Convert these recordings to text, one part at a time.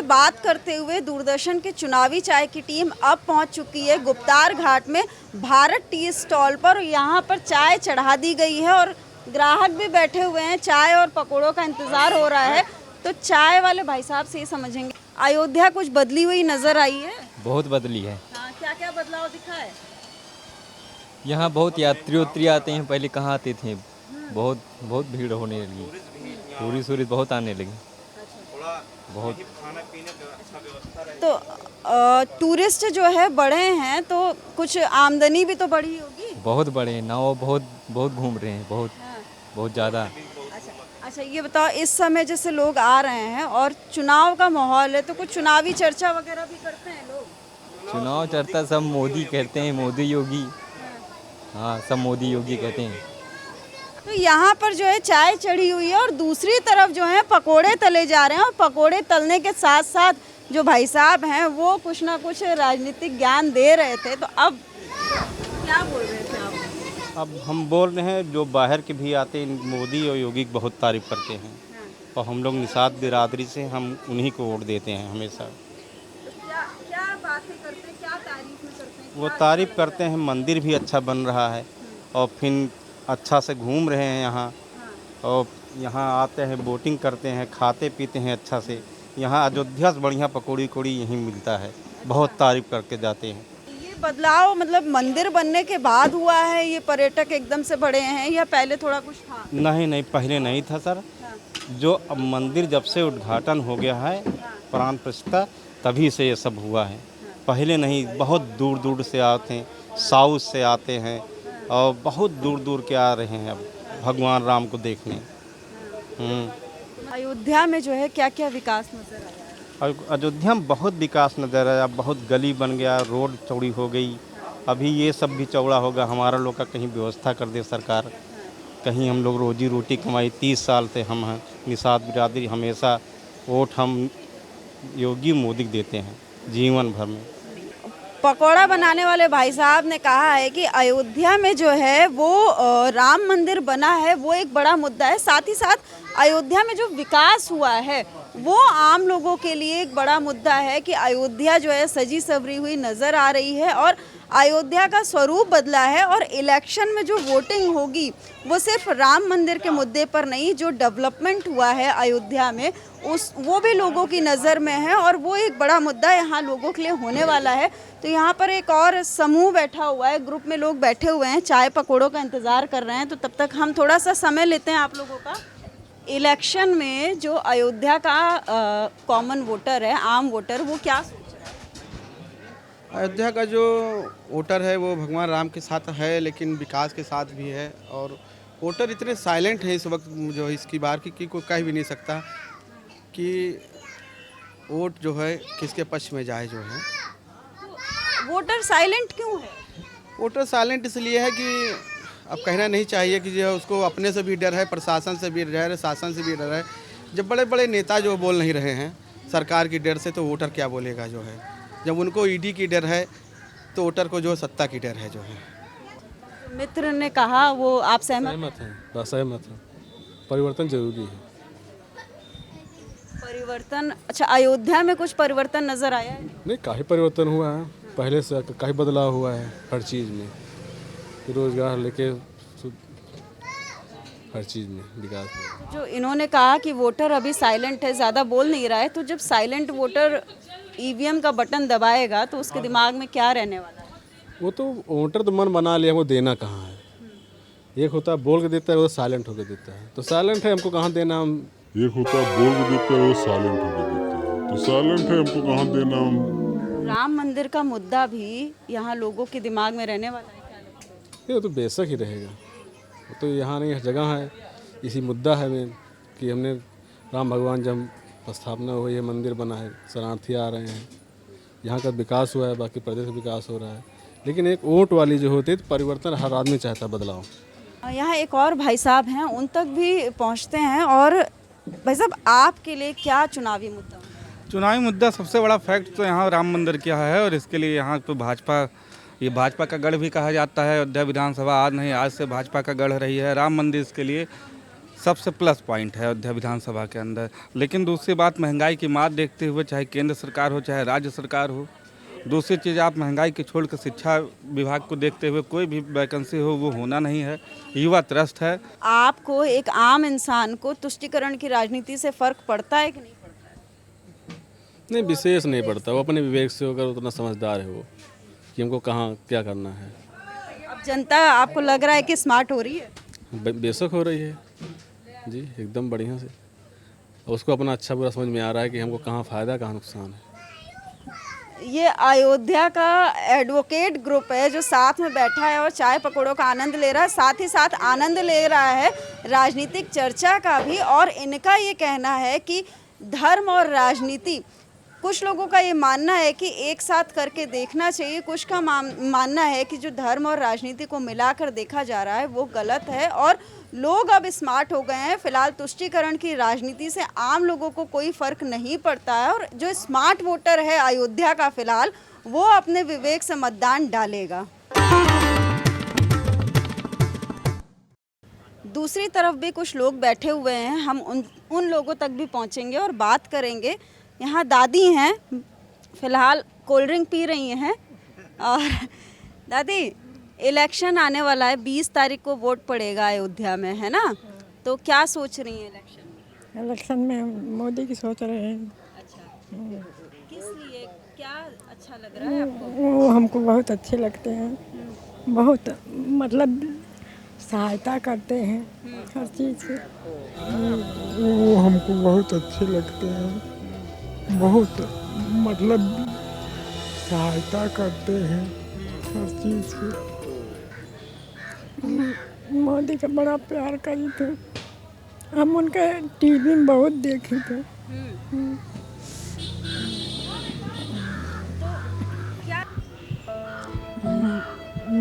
बात करते हुए दूरदर्शन के चुनावी चाय की टीम अब पहुंच चुकी है गुप्तार घाट में भारत टी स्टॉल पर। यहाँ पर चाय चढ़ा दी गई है और ग्राहक भी बैठे हुए हैं, चाय और पकौड़ों का इंतज़ार हो रहा है। तो चाय वाले भाई साहब से ही समझेंगे, अयोध्या कुछ बदली हुई नज़र आई है? बहुत बदली है। हाँ, क्या क्या बदलाव दिखा है? यहाँ बहुत यात्री आते हैं, पहले कहाँ आते थे। बहुत बहुत भीड़ होने लगी, टूरिस्ट बहुत आने लगी। बहुत तो टूरिस्ट जो है बढ़े हैं तो कुछ आमदनी भी तो बढ़ी होगी। बहुत बड़े हैं, नाव बहुत बहुत घूम रहे हैं, बहुत बहुत ज़्यादा। अच्छा, ये बताओ, इस समय जैसे लोग आ रहे हैं और चुनाव का माहौल है तो कुछ चुनावी चर्चा वगैरह भी करते हैं लोग? चुनाव चर्चा सब मोदी कहते हैं, मोदी योगी। हाँ, सब मोदी योगी कहते हैं। तो यहाँ पर जो है चाय चढ़ी हुई है और दूसरी तरफ जो है पकोड़े तले जा रहे हैं, और पकोड़े तलने के साथ साथ जो भाई साहब हैं वो कुछ ना कुछ राजनीतिक ज्ञान दे रहे थे। तो अब क्या बोल रहे थे आप? अब हम बोल रहे हैं, जो बाहर के भी आते हैं मोदी और योगी की बहुत तारीफ करते हैं। और हम लोग निषाद बिरादरी से हम उन्हीं को वोट देते हैं हमेशा। तो क्या बातें करते हैं, क्या तारीफ में करते हैं? वो तारीफ करते हैं, मंदिर भी अच्छा बन रहा है और फिर अच्छा से घूम रहे हैं यहाँ। और यहाँ आते हैं, बोटिंग करते हैं, खाते पीते हैं अच्छा से। यहाँ अयोध्या से बढ़िया पकौड़ी कोड़ी यहीं मिलता है, बहुत तारीफ करके जाते हैं। ये बदलाव मतलब मंदिर बनने के बाद हुआ है, ये पर्यटक एकदम से बढ़े हैं या पहले थोड़ा कुछ था? नहीं, पहले नहीं था सर। जो अब मंदिर जब से उद्घाटन हो गया है प्राण प्रतिष्ठा, तभी से ये सब हुआ है। पहले नहीं, बहुत दूर दूर से आते हैं, साउथ से आते हैं और बहुत दूर दूर के आ रहे हैं अब भगवान राम को देखने। अयोध्या में जो है क्या क्या विकास नजर आया? और अयोध्या में बहुत विकास नज़र आया, बहुत गली बन गया, रोड चौड़ी हो गई। अभी ये सब भी चौड़ा होगा, हमारा लोग का कहीं व्यवस्था कर दे सरकार, कहीं हम लोग रोजी रोटी कमाई। 30 साल से हम हैं निषाद बिरादरी, हमेशा वोट हम योगी मोदी देते हैं जीवन भर में। पकौड़ा बनाने वाले भाई साहब ने कहा है कि अयोध्या में जो है वो राम मंदिर बना है, वो एक बड़ा मुद्दा है। साथ ही साथ अयोध्या में जो विकास हुआ है वो आम लोगों के लिए एक बड़ा मुद्दा है कि अयोध्या जो है सजी सवरी हुई नज़र आ रही है और अयोध्या का स्वरूप बदला है। और इलेक्शन में जो वोटिंग होगी वो सिर्फ राम मंदिर के मुद्दे पर नहीं, जो डेवलपमेंट हुआ है अयोध्या में वो भी लोगों की नज़र में है और वो एक बड़ा मुद्दा यहाँ लोगों के लिए होने वाला है। तो यहाँ पर एक और समूह बैठा हुआ है, ग्रुप में लोग बैठे हुए हैं, चाय पकौड़ों का इंतज़ार कर रहे हैं। तो तब तक हम थोड़ा सा समय लेते हैं आप लोगों का। इलेक्शन में जो अयोध्या का कॉमन वोटर है, आम वोटर, वो क्या सोच रहा है? अयोध्या का जो वोटर है वो भगवान राम के साथ है, लेकिन विकास के साथ भी है। और वोटर इतने साइलेंट है इस वक्त, जो इसकी बार की कोई कह भी नहीं सकता कि वोट जो है किसके पक्ष में जाए। जो है वोटर साइलेंट क्यों है? वोटर साइलेंट इसलिए है कि अब कहना नहीं चाहिए कि जो उसको अपने से भी डर है, प्रशासन से भी डर है, शासन से भी डर है। जब बड़े बड़े नेता जो बोल नहीं रहे हैं सरकार की डर से, तो वोटर क्या बोलेगा? जो है जब उनको ईडी की डर है तो वोटर को जो सत्ता की डर है। जो है मित्र ने कहा, वो आप सहमत हैं? बस सहमत हैं। परिवर्तन जरूरी है। परिवर्तन? अच्छा, अयोध्या में कुछ परिवर्तन नजर आया है? नहीं, काफ़ी परिवर्तन हुआ है, पहले से काफ़ी बदलाव हुआ है हर चीज़ में, रोजगार लेके हर चीज़ में विकास हुआ। जो इन्होंने कहा कि वोटर अभी साइलेंट है, ज़्यादा बोल नहीं रहा है, तो जब साइलेंट वोटर ईवीएम का बटन दबाएगा तो उसके दिमाग में क्या रहने वाला है? वो तो वोटर तो मन बना लिया, वो देना कहाँ है। एक होता है बोल के देता है, वो साइलेंट होकर देता है। तो साइलेंट है, हमको कहाँ देना। हम एक होता है बोल के देता है, वो साइलेंट होकर देता है। तो साइलेंट है, हमको कहाँ देना। हम राम मंदिर का मुद्दा भी यहाँ लोगों के दिमाग में रहने वाला है क्या? ये तो बेशक ही रहेगा, वो तो यहाँ नहीं, हर जगह है। इसी मुद्दा है में कि हमने राम भगवान जब स्थापना हुई है, मंदिर बना है, शरणार्थी आ रहे हैं, यहाँ का विकास हुआ है, बाकी प्रदेश का विकास हो रहा है। लेकिन एक वोट वाली जो होती है तो परिवर्तन हर आदमी चाहता है, बदलाव। यहाँ एक और भाई साहब हैं, उन तक भी पहुँचते हैं। और भाई साहब, आपके लिए क्या चुनावी मुद्दा? चुनावी मुद्दा सबसे बड़ा फैक्ट तो यहाँ राम मंदिर क्या है, और इसके लिए यहाँ तो भाजपा का गढ़ भी कहा जाता है। अयोध्या विधानसभा आज नहीं, आज से भाजपा का गढ़ रही है। राम मंदिर इसके लिए सबसे प्लस पॉइंट है अयोध्या विधानसभा के अंदर। लेकिन दूसरी बात, महंगाई की मार देखते हुए, चाहे केंद्र सरकार हो चाहे राज्य सरकार हो, दूसरी चीज़ आप महंगाई के छोड़कर शिक्षा विभाग को देखते हुए कोई भी वैकेंसी हो वो होना नहीं है, युवा त्रस्त है। आपको एक आम इंसान को तुष्टिकरण की राजनीति से फर्क पड़ता है कि नहीं पड़ता है? नहीं, विशेष नहीं पड़ता। वो अपने विवेक से होकर उतना समझदार है वो कि हमको कहाँ क्या करना है। अब जनता आपको लग रहा है कि स्मार्ट हो रही है? बेशक हो रही है जी, एकदम बढ़िया से। उसको अपना अच्छा बुरा समझ में आ रहा है कि हमको कहाँ फ़ायदा कहाँ नुकसान है। ये अयोध्या का एडवोकेट ग्रुप है जो साथ में बैठा है और चाय पकौड़ों का आनंद ले रहा है, साथ ही साथ आनंद ले रहा है राजनीतिक चर्चा का भी। और इनका ये कहना है कि धर्म और राजनीति, कुछ लोगों का ये मानना है कि एक साथ करके देखना चाहिए, कुछ का मानना है कि जो धर्म और राजनीति को मिलाकर देखा जा रहा है वो गलत है। और लोग अब स्मार्ट हो गए हैं। फिलहाल तुष्टिकरण की राजनीति से आम लोगों को कोई फर्क नहीं पड़ता है और जो स्मार्ट वोटर है अयोध्या का फिलहाल वो अपने विवेक से मतदान डालेगा। दूसरी तरफ भी कुछ लोग बैठे हुए हैं, हम उन लोगों तक भी पहुंचेंगे और बात करेंगे। यहाँ दादी हैं, फिलहाल कोल्ड ड्रिंक पी रही हैं। और दादी, इलेक्शन आने वाला है, 20 तारीख को वोट पड़ेगा अयोध्या में, है ना? तो क्या सोच रही हैं इलेक्शन में? मोदी की सोच रहे हैं। अच्छा, किस लिए, क्या अच्छा लग रहा है आपको? वो हमको बहुत अच्छे लगते हैं, बहुत मतलब सहायता करते हैं हर चीज़ से। वो हमको बहुत अच्छे लगते हैं, बहुत मतलब सहायता करते हैं हर चीज़ से। मोदी का बड़ा प्यार करी थे, हम उनके टीवी में बहुत देखे थे।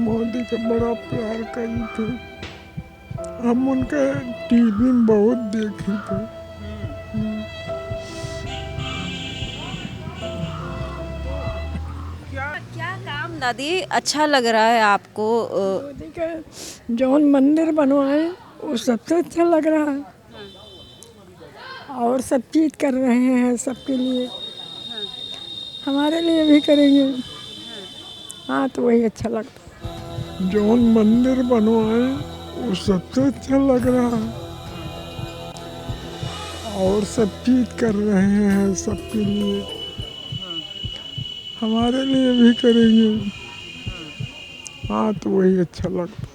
मोदी का बड़ा प्यार करी थे, हम उनके टीवी में बहुत देखे थे। क्या काम दादी अच्छा लग रहा है आपको? मोदी का जौन मंदिर बनवाए वो सबसे अच्छा लग रहा है, और सब चीज़ कर रहे हैं सबके लिए, हमारे लिए भी करेंगे। हाँ, तो वही अच्छा लगता है। जौन मंदिर बनवाए वो सबसे अच्छा लग रहा है, और सब चीज़ कर रहे हैं सबके लिए, हमारे लिए भी करेंगे। हाँ, तो वही अच्छा लगता है।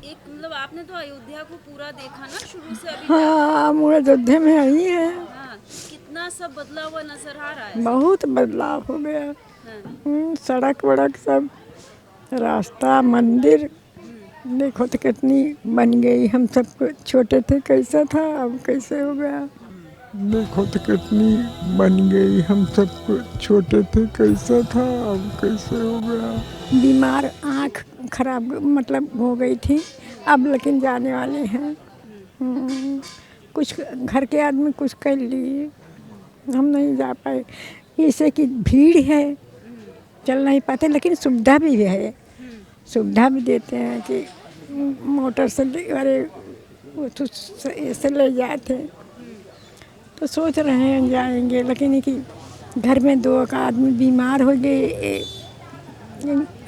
एक मतलब आपने तो अयोध्या को पूरा देखा ना शुरू से अभी तक। हाँ, हम अयोध्या में आई हैं। हाँ, कितना सब बदला हुआ नजर आ रहा है। बहुत बदलाव हो गया। हाँ। सड़क वड़क सब, रास्ता, मंदिर देखो तो कितनी बन गई। हम सब छोटे थे कैसा था, अब कैसे हो गया। देखो तो कितनी बन गई, हम सब छोटे थे कैसा था, अब कैसे हो गया। बीमार, आँख खराब मतलब हो गई थी, अब लेकिन जाने वाले हैं। कुछ घर के आदमी कुछ कर लिए, हम नहीं जा पाए, इससे कि भीड़ है, चल नहीं पाते। लेकिन सुविधा भी है, सुविधा भी देते हैं कि मोटर से अरे ऐसे ले जाते। तो सोच रहे हैं जाएंगे, लेकिन कि घर में 2 का आदमी बीमार हो गए,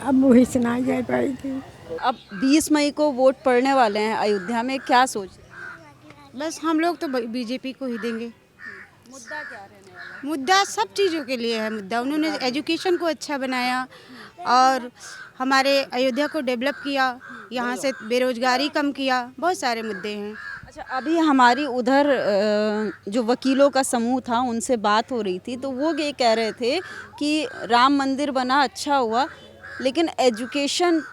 अब वही से ना जा पाएगी। अब 20 मई को वोट पड़ने वाले हैं अयोध्या में, क्या सोच रहे हैं? बस हम लोग तो बीजेपी को ही देंगे। मुद्दा क्या रहने वाला है? मुद्दा सब चीज़ों के लिए है मुद्दा। उन्होंने एजुकेशन को अच्छा बनाया और हमारे अयोध्या को डेवलप किया, यहाँ से बेरोजगारी कम किया, बहुत सारे मुद्दे हैं। अच्छा, अभी हमारी उधर जो वकीलों का समूह था उनसे बात हो रही थी, तो वो ये कह रहे थे कि राम मंदिर बना अच्छा हुआ, लेकिन एजुकेशन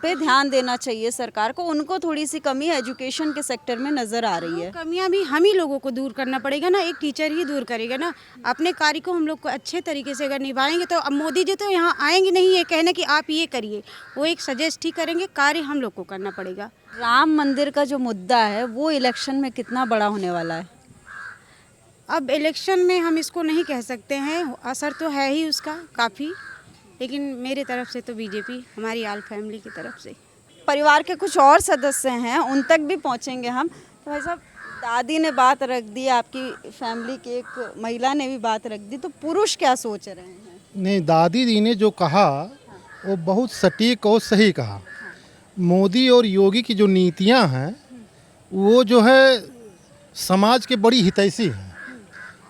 पे ध्यान देना चाहिए सरकार को। उनको थोड़ी सी कमी एजुकेशन के सेक्टर में नज़र आ रही है। कमियां भी हम ही लोगों को दूर करना पड़ेगा ना, एक टीचर ही दूर करेगा ना। अपने कार्य को हम लोग को अच्छे तरीके से अगर निभाएंगे तो अब मोदी जी तो यहाँ आएंगे नहीं ये कहने कि आप ये करिए, वो एक सजेस्ट ही करेंगे, कार्य हम लोग को करना पड़ेगा। राम मंदिर का जो मुद्दा है वो इलेक्शन में कितना बड़ा होने वाला है? अब इलेक्शन में हम इसको नहीं कह सकते हैं, असर तो है ही उसका काफ़ी, लेकिन मेरे तरफ से तो बीजेपी, हमारी आल फैमिली की तरफ से। परिवार के कुछ और सदस्य हैं, उन तक भी पहुंचेंगे हम। भाई साहब, दादी ने बात रख दी, आपकी फैमिली की एक महिला ने भी बात रख दी, तो पुरुष क्या सोच रहे हैं? नहीं, दादी जी ने जो कहा वो बहुत सटीक और सही कहा। मोदी और योगी की जो नीतियां हैं वो जो है समाज के बड़ी हितैषी हैं,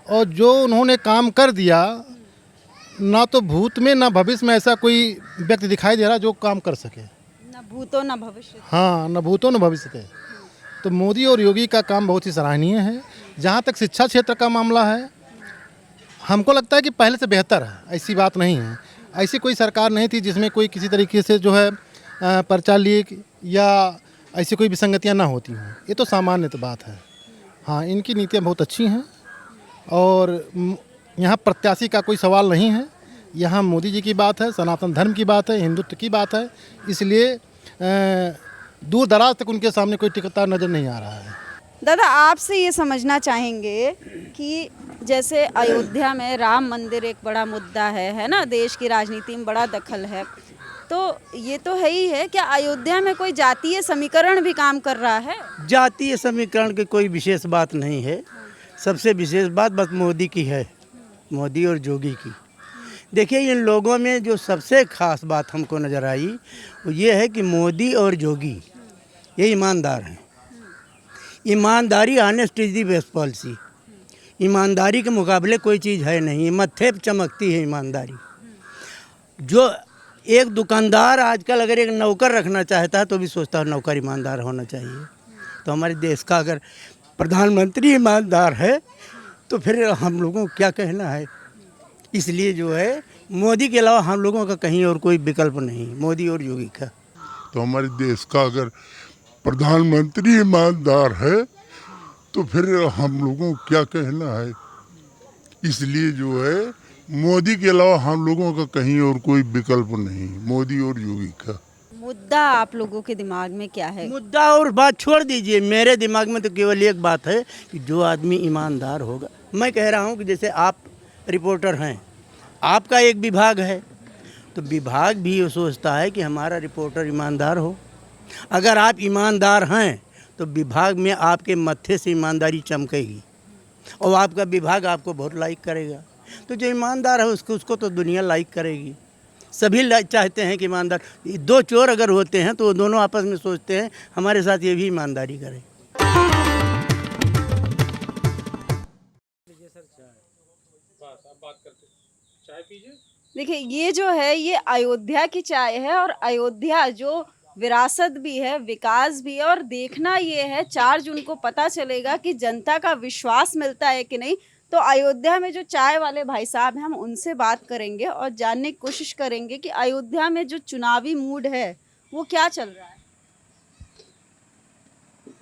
और जो उन्होंने काम कर दिया, ना तो भूत में ना भविष्य में ऐसा कोई व्यक्ति दिखाई दे रहा जो काम कर सके। ना भूतो ना भविष्य। हाँ, न भूतो न भविष्य के। तो मोदी और योगी का काम बहुत ही सराहनीय है। जहाँ तक शिक्षा क्षेत्र का मामला है, हमको लगता है कि पहले से बेहतर है, ऐसी बात नहीं है। ऐसी कोई सरकार नहीं थी जिसमें कोई किसी तरीके से जो है पर्चा लीक या ऐसी कोई विसंगतियाँ ना होती हों। ये तो सामान्य तो बात है। हाँ, इनकी नीतियाँ बहुत अच्छी हैं और यहाँ प्रत्याशी का कोई सवाल नहीं है। यहाँ मोदी जी की बात है, सनातन धर्म की बात है, हिंदुत्व की बात है, इसलिए दूर दराज तक उनके सामने कोई टिकता नज़र नहीं आ रहा है। दादा, आपसे ये समझना चाहेंगे कि जैसे अयोध्या में राम मंदिर एक बड़ा मुद्दा है ना, देश की राजनीति में बड़ा दखल है, तो ये तो है ही है, क्या अयोध्या में कोई जातीय समीकरण भी काम कर रहा है? जातीय समीकरण की कोई विशेष बात नहीं है। सबसे विशेष बात बस मोदी की है, मोदी और योगी की। देखिए, इन लोगों में जो सबसे खास बात हमको नज़र आई वो ये है कि मोदी और योगी ये ईमानदार हैं। ईमानदारी honest is the best policy. ईमानदारी के मुकाबले कोई चीज़ है नहीं, मत्थे पे चमकती है ईमानदारी। जो एक दुकानदार आजकल अगर एक नौकर रखना चाहता है तो भी सोचता है नौकर ईमानदार होना चाहिए। तो हमारे देश का अगर प्रधानमंत्री ईमानदार है तो फिर हम लोगों को क्या कहना है। इसलिए जो है मोदी के अलावा हम लोगों का कहीं और कोई विकल्प नहीं, मोदी और योगी का। तो हमारे देश का अगर प्रधानमंत्री ईमानदार है तो फिर हम लोगों को क्या कहना है। इसलिए जो है मोदी के अलावा हम लोगों का कहीं और कोई विकल्प नहीं, मोदी और योगी का। मुद्दा आप लोगों के दिमाग में क्या है? मुद्दा और बात छोड़ दीजिए, मेरे दिमाग में तो केवल एक बात है कि जो आदमी ईमानदार होगा। मैं कह रहा हूँ कि जैसे आप रिपोर्टर हैं, आपका एक विभाग है, तो विभाग भी ये सोचता है कि हमारा रिपोर्टर ईमानदार हो। अगर आप ईमानदार हैं तो विभाग में आपके मत्थे से ईमानदारी चमकेगी और आपका विभाग आपको बहुत लाइक करेगा। तो जो ईमानदार है उसको तो दुनिया लाइक करेगी। सभी चाहते हैं कि ईमानदार। दो चोर अगर होते हैं तो वो दोनों आपस में सोचते हैं हमारे साथ ये भी ईमानदारी करे। देखिए, ये जो है ये अयोध्या की चाय है, और अयोध्या जो विरासत भी है, विकास भी है, और देखना ये है 4 जून को पता चलेगा कि जनता का विश्वास मिलता है कि नहीं। तो अयोध्या में जो चाय वाले भाई साहब हैं, हम उनसे बात करेंगे और जानने की कोशिश करेंगे कि अयोध्या में जो चुनावी मूड है वो क्या चल रहा है।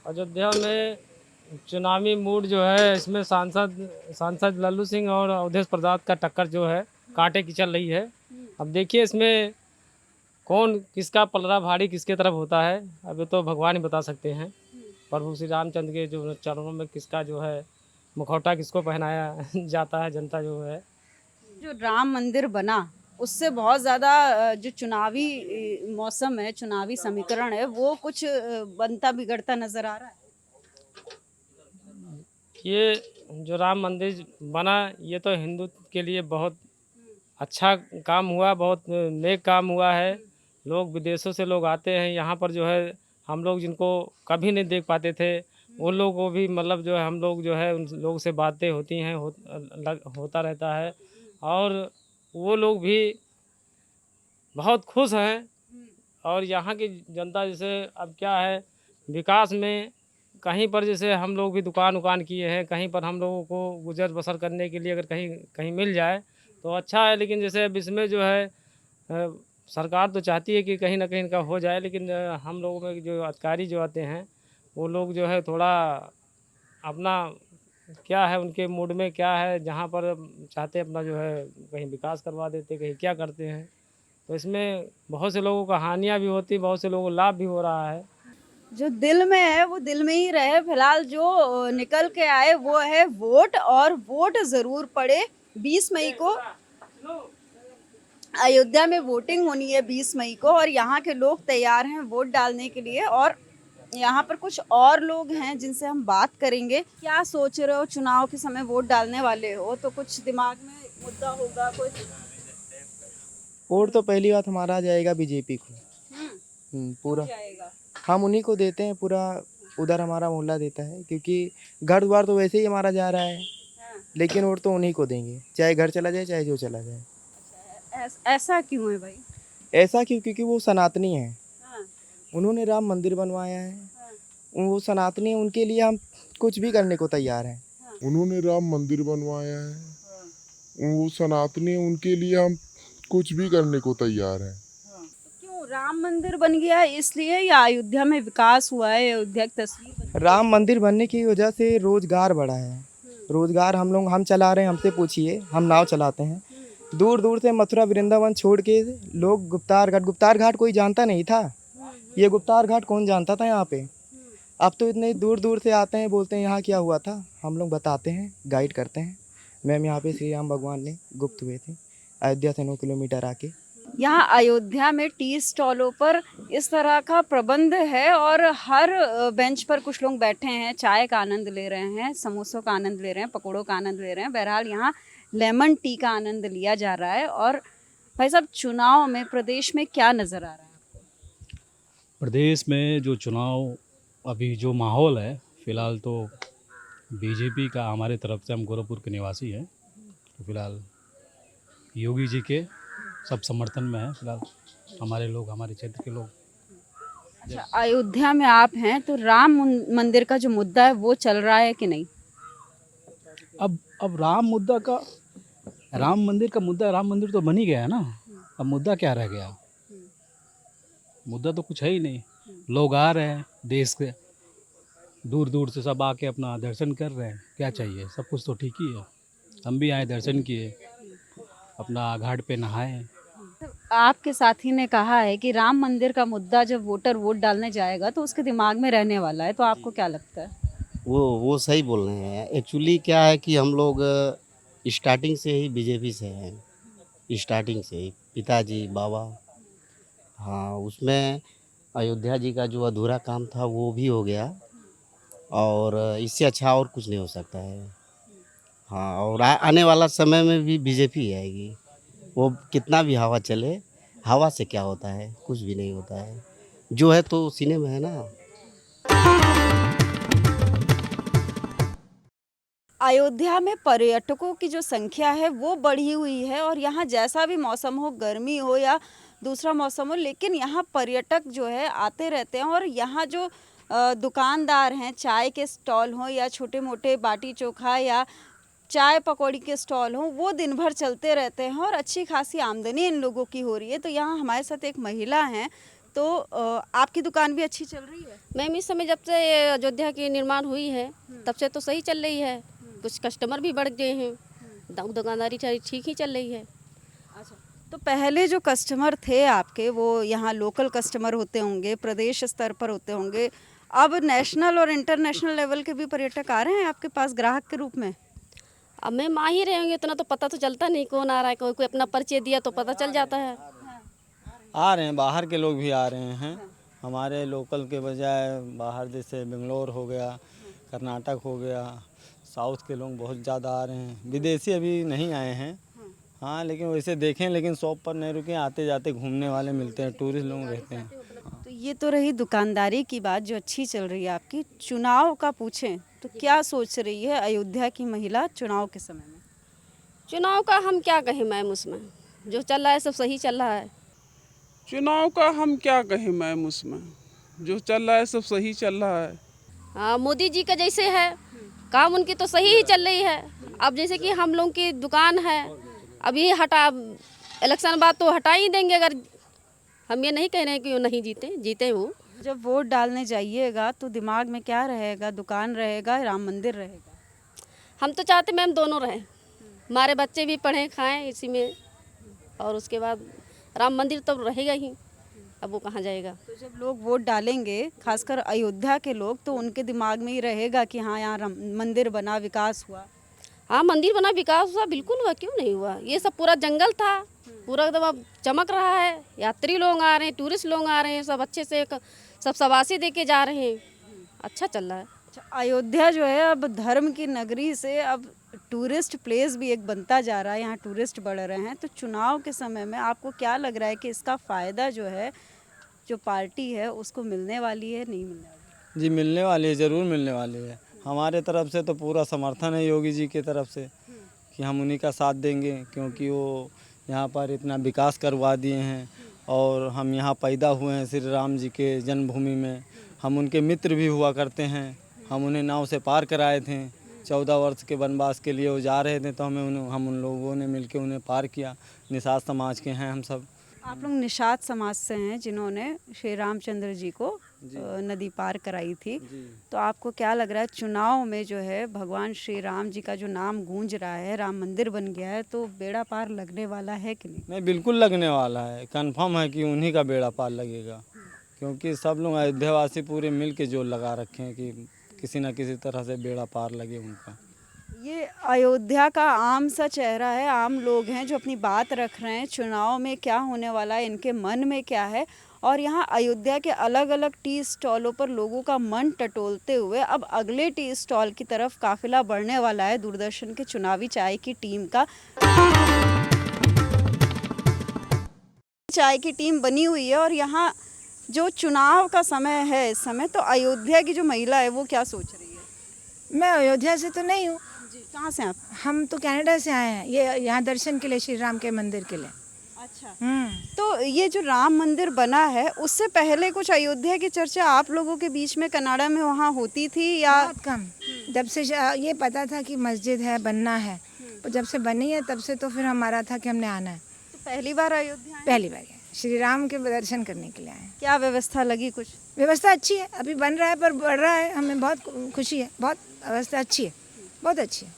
अयोध्या में चुनावी मूड जो है, इसमें सांसद लल्लू सिंह और अवधेश प्रसाद का टक्कर जो है कांटे की चल रही है। अब देखिए इसमें कौन किसका पलड़ा भारी किसके तरफ होता है, अब तो भगवान ही बता सकते हैं। प्रभु श्री रामचंद्र के जो चरणों में किसका जो है मुखौटा किसको पहनाया जाता है, जनता जो है। जो राम मंदिर बना उससे बहुत ज़्यादा जो चुनावी मौसम है, चुनावी समीकरण है, वो कुछ बनता बिगड़ता नज़र आ रहा है। ये जो राम मंदिर बना ये तो हिंदू के लिए बहुत अच्छा काम हुआ, बहुत नेक काम हुआ है। लोग विदेशों से लोग आते हैं यहाँ पर, जो है हम लोग जिनको कभी नहीं देख पाते थे उन लोगों को भी मतलब जो है हम लोग जो है उन लोगों से बातें होती हैं, होता रहता है, और वो लोग भी बहुत खुश हैं। और यहाँ की जनता जैसे अब क्या है विकास में, कहीं पर जैसे हम लोग भी दुकान किए हैं, कहीं पर हम लोगों को गुजर बसर करने के लिए अगर कहीं मिल जाए तो अच्छा है। लेकिन जैसे अब इसमें जो है सरकार तो चाहती है कि कहीं ना कहीं का हो जाए, लेकिन हम लोगों में जो अधिकारी जो आते हैं वो लोग जो है थोड़ा अपना क्या है उनके मूड में क्या है, जहाँ पर चाहते अपना जो है कहीं विकास करवा देते, कहीं क्या करते हैं। तो इसमें बहुत से लोगों को हानियाँ भी होती, बहुत से लोगों को लाभ भी हो रहा है। जो दिल में है वो दिल में ही रहे। फिलहाल जो निकल के आए वो है वोट, और वोट ज़रूर पड़े। 20 मई को अयोध्या में वोटिंग होनी है, 20 मई को, और यहाँ के लोग तैयार हैं वोट डालने के लिए। और यहाँ पर कुछ और लोग हैं जिनसे हम बात करेंगे। क्या सोच रहे हो, चुनाव के समय वोट डालने वाले हो तो कुछ दिमाग में मुद्दा होगा कोई? वोट तो पहली बात हमारा जाएगा बीजेपी को। पूरा जाएगा। हम उन्हीं को देते हैं, पूरा उधर हमारा मोहल्ला देता है, क्योंकि घर द्वार तो वैसे ही हमारा जा रहा है, लेकिन वोट तो उन्हीं को देंगे, चाहे घर चला जाए चाहे जो चला जाए। ऐसा क्यों है भाई? ऐसा क्यों? क्योंकि वो सनातनी है, उन्होंने राम मंदिर बनवाया है, वो सनातनी है, उनके लिए हम कुछ भी करने को तैयार हैं। उन्होंने राम मंदिर बनवाया है, वो सनातनी है, उनके लिए हम कुछ भी करने को तैयार हैं। क्यों राम मंदिर बन गया इसलिए, या अयोध्या में विकास हुआ है, अयोध्या की तस्वीर बनी? राम मंदिर बनने की वजह से रोजगार बढ़ा है। रोजगार हम चला रहे हैं, हमसे पूछिए, हम नाव चलाते हैं। दूर दूर से मथुरा वृंदावन छोड़ के लोग गुप्तार घाट कोई जानता नहीं था। ये गुप्तार घाट कौन जानता था यहाँ पे? अब तो इतने दूर दूर से आते हैं, बोलते हैं यहाँ क्या हुआ था, हम लोग बताते हैं, गाइड करते हैं। मैम यहाँ पे श्री राम भगवान ने गुप्त हुए थे अयोध्या से 9 किलोमीटर आके। यहाँ अयोध्या में टी स्टॉलों पर इस तरह का प्रबंध है और हर बेंच पर कुछ लोग बैठे हैं, चाय का आनंद ले रहे हैं, समोसों का आनंद ले रहे हैं, पकौड़ों का आनंद ले रहे हैं। बहरहाल यहाँ लेमन टी का आनंद लिया जा रहा है। और भाई साहब, चुनाव में प्रदेश में क्या नज़र आ रहा है आपको? प्रदेश में जो चुनाव अभी जो माहौल है, फ़िलहाल तो बीजेपी का हमारे तरफ से, हम गोरखपुर के निवासी हैं, तो फिलहाल योगी जी के सब समर्थन में है। फिलहाल हमारे लोग, हमारे क्षेत्र के लोग। अच्छा, अयोध्या में आप हैं तो राम मंदिर का जो मुद्दा है वो चल रहा है कि नहीं? अब राम मंदिर का मुद्दा, राम मंदिर तो बन ही गया है ना। अब मुद्दा क्या रह गया? मुद्दा तो कुछ है ही नहीं। लोग आ रहे हैं, देश के दूर दूर से सब आके अपना दर्शन कर रहे हैं। क्या चाहिए? सब कुछ तो ठीक ही है। हम भी आए, दर्शन किए, अपना घाट पे नहाए। आपके साथी ने कहा है कि राम मंदिर का मुद्दा जब वोटर वोट डालने जाएगा तो उसके दिमाग में रहने वाला है, तो आपको क्या लगता है? वो सही बोल रहे हैं। एक्चुअली क्या है कि हम लोग स्टार्टिंग से ही बीजेपी से हैं, स्टार्टिंग से ही पिताजी बाबा। हाँ, उसमें अयोध्या जी का जो अधूरा काम था वो भी हो गया, और इससे अच्छा और कुछ नहीं हो सकता है। हाँ, और आने वाला समय में भी बीजेपी आएगी। वो कितना भी हवा चले, हवा से क्या होता है? कुछ भी नहीं होता है। जो है तो सीने में है ना। अयोध्या में पर्यटकों की जो संख्या है वो बढ़ी हुई है और यहाँ जैसा भी मौसम हो, गर्मी हो या दूसरा मौसम हो, लेकिन यहाँ पर्यटक जो है आते रहते हैं। और यहाँ जो दुकानदार हैं, चाय के स्टॉल हों या छोटे मोटे बाटी चोखा या चाय पकौड़ी के स्टॉल हों, वो दिन भर चलते रहते हैं और अच्छी खासी आमदनी इन लोगों की हो रही है। तो यहाँ हमारे साथ एक महिला हैं, तो आपकी दुकान भी अच्छी चल रही है? मैम, इस समय जब से अयोध्या की निर्माण हुई है तब से तो सही चल रही है। कुछ कस्टमर भी बढ़ गए हैं, दुकानदारी ठीक ही चल रही है। अच्छा, तो पहले जो कस्टमर थे आपके, वो यहाँ लोकल कस्टमर होते होंगे, प्रदेश स्तर पर होते होंगे, अब नेशनल और इंटरनेशनल लेवल के भी पर्यटक आ रहे हैं आपके पास ग्राहक के रूप में? अब मैम आ ही रहे होंगे, इतना तो पता तो चलता नहीं कौन आ रहा है। कोई अपना परिचय दिया तो पता चल जाता है। आ रहे हैं, बाहर के लोग भी आ रहे हैं। हमारे लोकल के बजाय बाहर, जैसे बेंगलोर हो गया, कर्नाटक हो गया, साउथ के लोग बहुत ज़्यादा आ रहे हैं। विदेशी अभी नहीं आए हैं। हाँ, लेकिन वैसे देखें, लेकिन शॉप पर नहीं रुके, आते जाते घूमने वाले मिलते हैं, टूरिस्ट लोग रहते हैं। तो ये तो रही दुकानदारी की बात जो अच्छी चल रही है आपकी। चुनाव का पूछें तो क्या सोच रही है अयोध्या की महिला चुनाव के समय में? चुनाव का हम क्या कहें मैम, उसमें जो चल रहा है सब सही चल रहा है। चुनाव का हम क्या कहें मैम, उसमें जो चल रहा है सब सही चल रहा है। हाँ, मोदी जी का जैसे है काम, उनकी तो सही ही चल रही है। अब जैसे कि हम लोगों की दुकान है, अभी हटा, इलेक्शन बाद तो हटा ही देंगे। अगर हम ये नहीं कह रहे हैं कि वो नहीं जीते वो। जब वोट डालने जाइएगा तो दिमाग में क्या रहेगा? दुकान रहेगा, राम मंदिर रहेगा? हम तो चाहते मैम दोनों रहें, हमारे बच्चे भी पढ़ें खाएं इसी में, और उसके बाद राम मंदिर तो रहेगा ही। अब वो कहाँ जाएगा? तो जब लोग वोट डालेंगे, खासकर अयोध्या के लोग, तो उनके दिमाग में ही रहेगा कि हाँ यहाँ राम मंदिर बना, विकास हुआ। हाँ, मंदिर बना, विकास हुआ, बिल्कुल हुआ, क्यों नहीं हुआ। ये सब पूरा जंगल था, पूरा एकदम अब चमक रहा है। यात्री लोग आ रहे हैं, टूरिस्ट लोग आ रहे हैं, सब अच्छे से सब शाबाशी दे के जा रहे हैं, अच्छा चल रहा है। अच्छा, अयोध्या जो है अब धर्म की नगरी से अब टूरिस्ट प्लेस भी एक बनता जा रहा है, यहाँ टूरिस्ट बढ़ रहे हैं, तो चुनाव के समय में आपको क्या लग रहा है कि इसका फ़ायदा जो है जो पार्टी है उसको मिलने वाली है, नहीं मिलने वाली? जी मिलने वाली है, ज़रूर मिलने वाली है। हमारे तरफ से तो पूरा समर्थन है योगी जी की तरफ से कि हम उन्हीं का साथ देंगे, क्योंकि वो यहाँ पर इतना विकास करवा दिए हैं और हम यहाँ पैदा हुए हैं श्री राम जी के जन्मभूमि में। हम उनके मित्र भी हुआ करते हैं, हम उन्हें नाव से पार कराए थे। 14 वर्ष के वनवास के लिए वो जा रहे थे, तो हम उन लोगों ने मिलकर उन्हें पार किया। निषाद समाज के हैं हम सब। आप लोग निषाद समाज से हैं जिन्होंने श्री रामचंद्र जी को नदी पार कराई थी, तो आपको क्या लग रहा है चुनाव में जो है भगवान श्री राम जी का जो नाम गूंज रहा है, राम मंदिर बन गया है, तो बेड़ा पार लगने वाला है कि नहीं? बिल्कुल लगने वाला है, कंफर्म है कि उन्हीं का बेड़ा पार लगेगा, क्योंकि सब लोग अयोध्यावासी पूरे मिल के जोर लगा रखे हैं कि किसी न किसी तरह से बेड़ा पार लगे उनका। ये अयोध्या का आम सा चेहरा है, आम लोग हैं जो अपनी बात रख रहे हैं चुनाव में क्या होने वाला है, इनके मन में क्या है। और यहाँ अयोध्या के अलग अलग टी स्टॉलों पर लोगों का मन टटोलते हुए अब अगले टी स्टॉल की तरफ काफिला बढ़ने वाला है दूरदर्शन के चुनावी चाय की टीम का। चाय की टीम बनी हुई है और यहाँ जो चुनाव का समय है इस समय, तो अयोध्या की जो महिला है वो क्या सोच रही है? मैं अयोध्या से तो नहीं हूँ। जी, कहाँ से आप? हम तो कनाडा से आए हैं, ये यहाँ दर्शन के लिए, श्री राम के मंदिर के लिए। अच्छा, तो ये जो राम मंदिर बना है उससे पहले कुछ अयोध्या की चर्चा आप लोगों के बीच में कनाडा में वहाँ होती थी या? बहुत कम। जब से ये पता था कि मस्जिद है, बनना है, तो जब से बनी है तब से तो फिर हमारा था कि हमने आना है। तो पहली बार अयोध्या आए? पहली बार श्री राम के दर्शन करने के लिए आए। क्या व्यवस्था लगी? कुछ व्यवस्था अच्छी है, अभी बन रहा है पर बढ़ रहा है, हमें बहुत खुशी है, बहुत व्यवस्था अच्छी है, बहुत अच्छी है।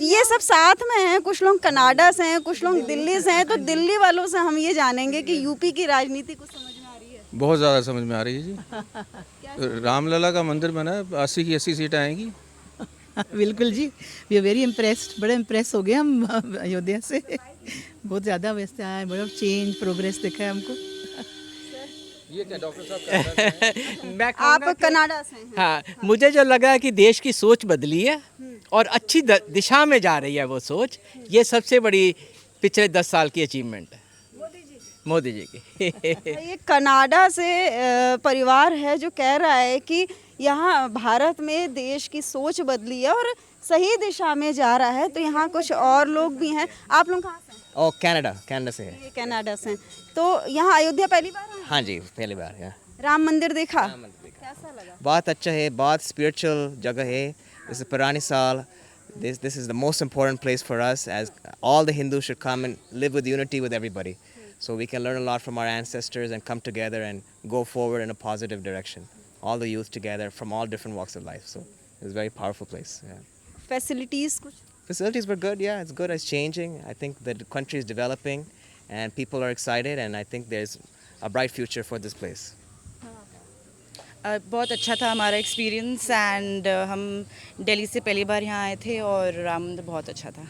ये सब साथ में हैं, कुछ लोग कनाडा से हैं, कुछ लोग दिल्ली से हैं, तो दिल्ली वालों से हम ये जानेंगे कि यूपी की राजनीति कुछ समझ में आ रही है? बहुत ज़्यादा समझ में आ रही है जी। रामलला का मंदिर बना है, 80 की 80 सीटें आएंगी। बिल्कुल जी, वी आर वेरी इम्प्रेस्ड, बड़े इम्प्रेस हो गए हम अयोध्या से। बहुत ज़्यादा व्यवस्था है, बड़ा चेंज प्रोग्रेस दिखा है हमको। ये क्या डॉक्टर साहब आप कनाडा से हैं? हाँ, मुझे जो लगा कि देश की सोच बदली है और अच्छी दिशा में जा रही है वो सोच, ये सबसे बड़ी पिछले 10 साल की अचीवमेंट है मोदी जी की। ये कनाडा से परिवार है जो कह रहा है कि यहाँ भारत में देश की सोच बदली है और सही दिशा में जा रहा है, तो यहाँ कुछ और लोग भी हैं। आप लोग कहाँ से हैं? और कनाडा से है। ये कनाडा से हैं। तो यहाँ अयोध्या पहली बार आए? हाँ जी, पहली बार है। राम मंदिर देखा? कैसा लगा? बहुत अच्छा है, बहुत स्पिरिचुअल जगह है। इस पुरानी साल, this is the most important place for us, as all the Hindus should come and live with unity with everybody, so we can learn a lot from our ancestors and come together and go forward in a positive direction. All the youth together from all different walks of life, so it's a very powerful place. Yeah. Facilities कुछ? Facilities were good, yeah, it's good, it's changing. I think the country is developing and people are excited, and I think there's a bright future for this place. बहुत अच्छा था हमारा experience and हम दिल्ली से पहली बार यहाँ आए थे और राम मंदिर बहुत अच्छा था।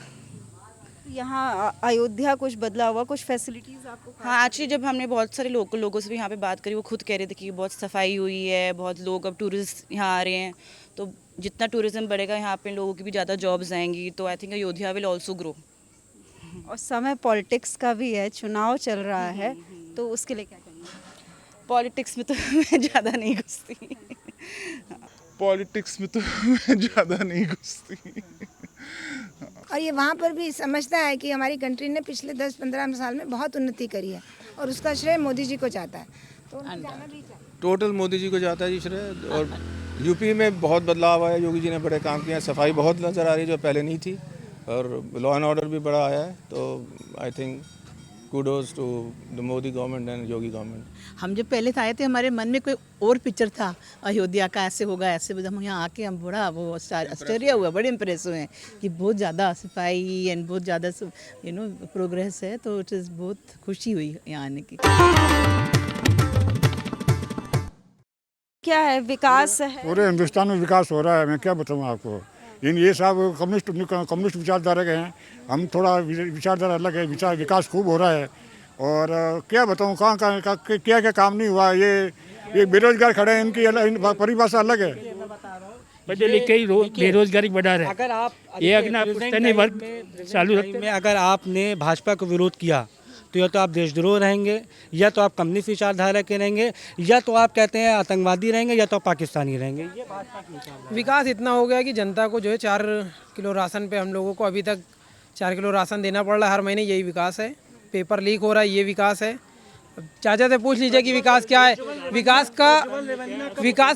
यहाँ अयोध्या कुछ बदला हुआ, कुछ फैसिलिटीज़ आपको? हाँ, एक्चुअली जब हमने बहुत सारे लोकल लोगों से भी यहाँ पे बात करी, वो खुद कह रहे थे कि बहुत सफाई हुई है, बहुत लोग अब टूरिस्ट यहाँ आ रहे हैं, तो जितना टूरिज्म बढ़ेगा यहाँ पे लोगों की भी ज़्यादा जॉब्स आएंगी, तो I think Ayodhya will also grow. और समय पॉलिटिक्स का भी है, चुनाव चल रहा है, तो उसके लिए क्या कहेंगे? पॉलिटिक्स में तो मैं ज़्यादा नहीं घुसती। पॉलिटिक्स में तो मैं ज़्यादा नहीं घुसती। और ये वहाँ पर भी समझता है कि हमारी कंट्री ने पिछले 10-15 साल में बहुत उन्नति करी है और उसका श्रेय मोदी जी को जाता है, तो जाना भी चाहिए। टोटल मोदी जी को जाता है जी श्रेय। और यूपी में बहुत बदलाव आया, योगी जी ने बड़े काम किए हैं, सफाई बहुत नज़र आ रही है जो पहले नहीं थी, और लॉ एंड ऑर्डर भी बड़ा आया है, तो I think kudos to the Modi government and Yogi government. हम जब पहले आए थे हमारे मन में कोई और पिक्चर था अयोध्या का, ऐसे होगा ऐसे, हम यहाँ आके हम बड़ा वो आश्चर्य हुआ, बड़े इम्प्रेस हुए हैं कि बहुत ज़्यादा सफाई एंड बहुत ज़्यादा प्रोग्रेस है, तो इट इज़ बहुत खुशी हुई यहाँ आने की। क्या है विकास है? पूरे हिंदुस्तान में विकास हो रहा है, मैं क्या बताऊँ आपको। ये सब कम्युनिस्ट विचारधारा के हैं, हम थोड़ा विचारधारा अलग है, विकास खूब हो रहा है। और क्या बताऊँ, कहाँ क्या क्या काम नहीं हुआ। ये ये बेरोजगार खड़े हैं, इनकी परिभाषा अलग है। पढ़े लिखे ही बेरोजगारी बढ़ा रहे। अगर आप ये अगना पुश्तैनी वर्ग चालू रखते में अगर आपने भाजपा को विरोध किया तो या तो आप देशद्रोह रहेंगे, या तो आप कम्युनिस्ट विचारधारा के रहेंगे, या तो आप कहते हैं आतंकवादी रहेंगे, या तो आप पाकिस्तानी रहेंगे। ये भाजपा की विचारधारा। विकास इतना हो गया कि जनता को जो है 4 किलो राशन पे हम लोगों को अभी तक 4 किलो राशन देना पड़ रहा है हर महीने, यही विकास है। पेपर लीक हो रहा है, ये विकास है। चाचा से पूछ लीजिए कि विकास क्या है। विकास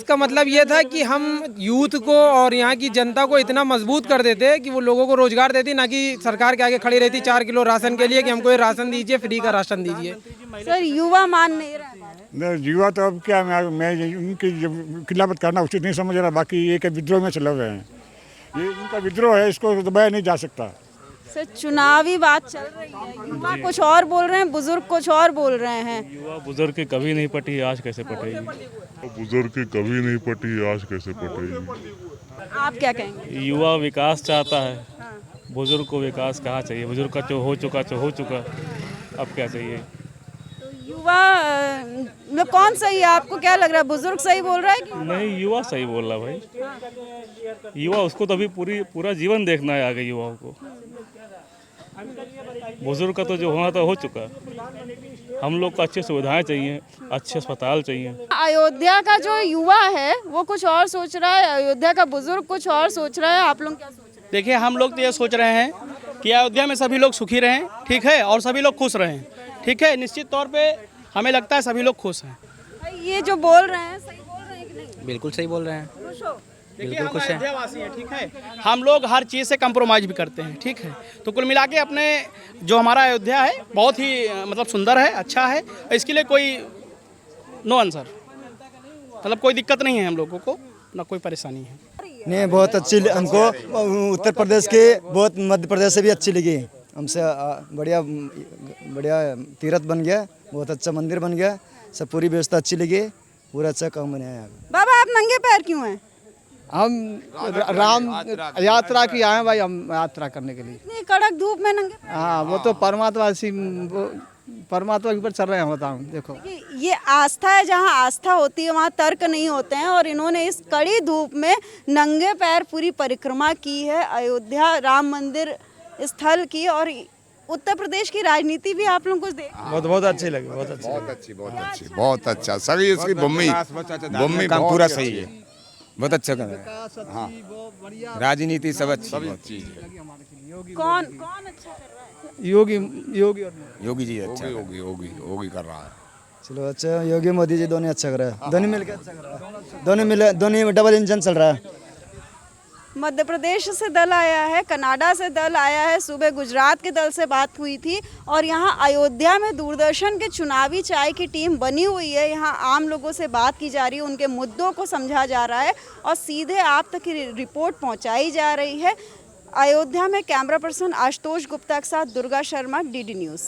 का मतलब ये था कि हम यूथ को और यहाँ की जनता को इतना मजबूत कर देते कि वो लोगों को रोजगार देती, ना कि सरकार के आगे खड़ी रहती 4 किलो राशन के लिए कि हमको ये राशन दीजिए, फ्री का राशन दीजिए। सर युवा मान नहीं रहा। युवा तो अब क्या, मैं उनकी खिलाफत करना उचित नहीं समझ रहा। बाकी ये विद्रोह में चले हुए हैं, ये इनका विद्रोह है, इसको दबाया नहीं जा सकता। सर चुनावी बात चल रही है, युवा कुछ और बोल रहे हैं, बुजुर्ग कुछ और बोल रहे हैं। युवा बुजुर्ग की कभी नहीं पटी, आज कैसे पटेगी? बुजुर्ग की कभी नहीं पटी, आज कैसे पटेगी? आप क्या कहेंगे? युवा विकास चाहता है, बुजुर्ग को विकास कहाँ चाहिए? बुजुर्ग का जो हो चुका अब क्या चाहिए? तो युवा में कौन सही है? आपको क्या लग रहा है, बुजुर्ग सही बोल रहा है कि? नहीं, युवा सही बोल रहा भाई। युवा उसको तो अभी पूरा जीवन देखना है आगे युवाओं को। बुजुर्ग का तो जो होना था हो चुका। हम लोग को अच्छी सुविधाएं चाहिए, अच्छे अस्पताल चाहिए। अयोध्या का जो युवा है वो कुछ और सोच रहा है, अयोध्या का बुजुर्ग कुछ और सोच रहा है। आप लोग क्या सोच रहे हैं? देखिए, हम लोग तो ये सोच रहे हैं कि अयोध्या में सभी लोग सुखी रहें, ठीक है, और सभी लोग खुश रहें, ठीक है। निश्चित तौर पे हमें लगता है सभी लोग खुश हैं। ये जो बोल रहे हैं सही बोल रहे हैं कि नहीं? बिल्कुल सही बोल रहे हैं, खुश हो? बिल्कुल खुश हैं। अयोध्यावासी हैं, ठीक है। हम लोग हर चीज़ से कंप्रोमाइज भी करते हैं, ठीक है। तो कुल मिला के अपने जो हमारा अयोध्या है बहुत ही मतलब सुंदर है, अच्छा है। इसके लिए कोई नो आंसर, मतलब कोई दिक्कत नहीं है हम लोगों को, ना कोई परेशानी है। नहीं, बहुत अच्छी हमको उत्तर प्रदेश के, बहुत मध्य प्रदेश से भी अच्छी लगी हमसे। बढ़िया तीर्थ बन गया, बहुत अच्छा मंदिर बन गया, सब पूरी व्यवस्था अच्छी लगी, पूरा अच्छा काम बनाया है। बाबा आप नंगे पैर क्यों हैं? हम राम यात्रा की आए भाई, हम यात्रा करने के लिए। इतनी कड़क धूप में नंगे? हाँ, वो तो परमात्मा के ऊपर चल रहे हैं। बताऊँ, देखो ये आस्था है, जहाँ आस्था होती है वहाँ तर्क नहीं होते हैं। और इन्होंने इस कड़ी धूप में नंगे पैर पूरी परिक्रमा की है अयोध्या राम मंदिर स्थल की। और उत्तर प्रदेश की राजनीति भी आप लोगों को बहुत अच्छी लगी, बहुत अच्छा। सभी इसकी भूमि पूरा सही है, बहुत अच्छा कर रहे हैं। हाँ, राजनीति सब अच्छी है। कौन अच्छा कर रहा है? योगी जी अच्छा, योगी कर रहा है। चलो अच्छा, योगी मोदी जी दोनों अच्छा कर रहा है, दोनों मिलकर अच्छा कर रहा है, दोनों डबल इंजन चल रहा है। मध्य प्रदेश से दल आया है, कनाडा से दल आया है, सुबह गुजरात के दल से बात हुई थी। और यहाँ अयोध्या में दूरदर्शन के चुनावी चाय की टीम बनी हुई है। यहाँ आम लोगों से बात की जा रही है, उनके मुद्दों को समझा जा रहा है और सीधे आप तक की रिपोर्ट पहुँचाई जा रही है। अयोध्या में कैमरा पर्सन आशुतोष गुप्ता के साथ दुर्गा शर्मा, DD न्यूज़।